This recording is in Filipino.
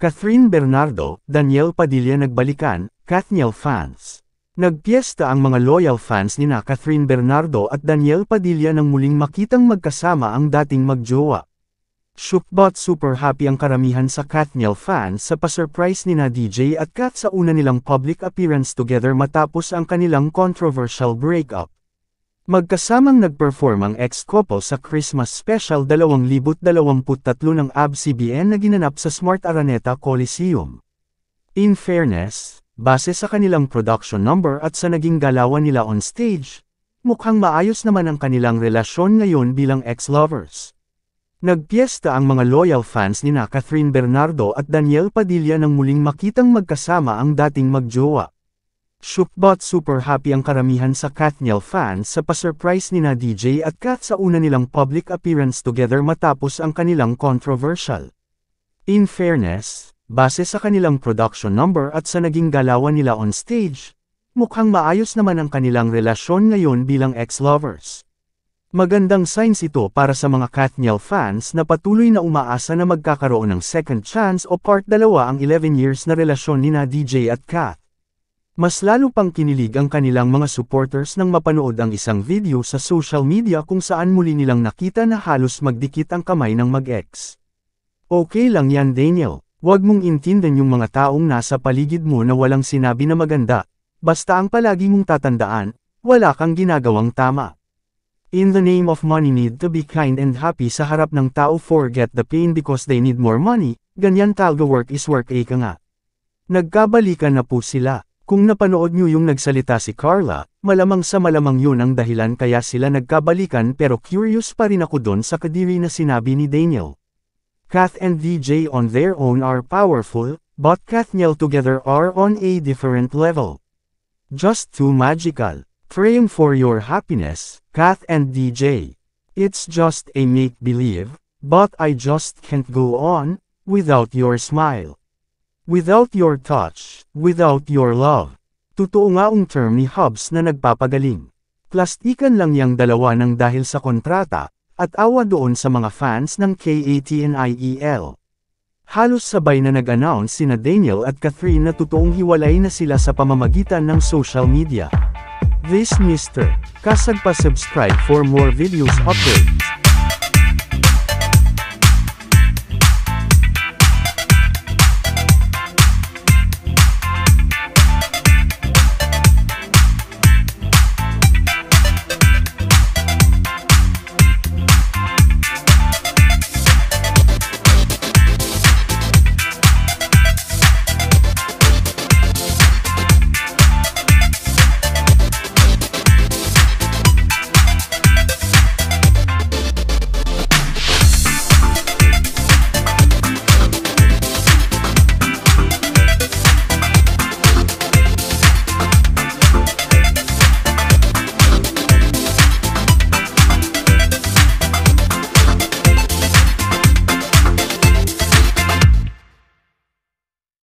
Catherine Bernardo, Daniel Padilla nagbalikan, Kathniel fans. Nagpiesta ang mga loyal fans nina Catherine Bernardo at Daniel Padilla nang muling makitang magkasama ang dating magjowa. Shook but super happy ang karamihan sa Kathniel fans sa pa-surprise nina DJ at Kath sa una nilang public appearance together matapos ang kanilang controversial breakup. Magkasamang nag-perform ang ex-couple sa Christmas Special 2023 ng ABS-CBN na ginanap sa Smart Araneta Coliseum. In fairness, base sa kanilang production number at sa naging galawan nila on stage, mukhang maayos naman ang kanilang relasyon ngayon bilang ex-lovers. Nagpiesta ang mga loyal fans nina Catherine Bernardo at Daniel Padilla nang muling makitang magkasama ang dating magjowa. Shook but super happy ang karamihan sa Kathniel fans sa pa-surprise nina DJ at Kath sa una nilang public appearance together matapos ang kanilang controversial. In fairness, base sa kanilang production number at sa naging galawan nila on stage, mukhang maayos naman ang kanilang relasyon ngayon bilang ex-lovers. Magandang signs ito para sa mga Kathniel fans na patuloy na umaasa na magkakaroon ng second chance o part 2 ang 11 years na relasyon nina DJ at Kath. Mas lalo pang kinilig ang kanilang mga supporters nang mapanood ang isang video sa social media kung saan muli nilang nakita na halos magdikit ang kamay ng mag-ex. Okay lang yan Daniel, huwag mong intindihan yung mga taong nasa paligid mo na walang sinabi na maganda, basta ang palagi mong tatandaan, wala kang ginagawang tama. In the name of money need to be kind and happy sa harap ng tao forget the pain because they need more money, ganyan talaga work is work ika nga. Nagkabalikan na po sila. Kung napanood nyo yung nagsalita si Carla, malamang sa malamang yun ang dahilan kaya sila nagkabalikan pero curious pa rin ako dun sa kadiri na sinabi ni Daniel. Kath and DJ on their own are powerful, but Kathniel together are on a different level. Just too magical. Praying for your happiness, Kath and DJ. It's just a make-believe, but I just can't go on without your smile. Without your touch, without your love. Totoo nga ang term ni Hubs na nagpapagaling. Plastikan lang yang dalawa ng dahil sa kontrata, at awa doon sa mga fans ng Katniel. Halos sabay na nag-announce sina Daniel at Catherine na totoong hiwalay na sila sa pamamagitan ng social media. This Mr. Kasag pa subscribe for more videos updates.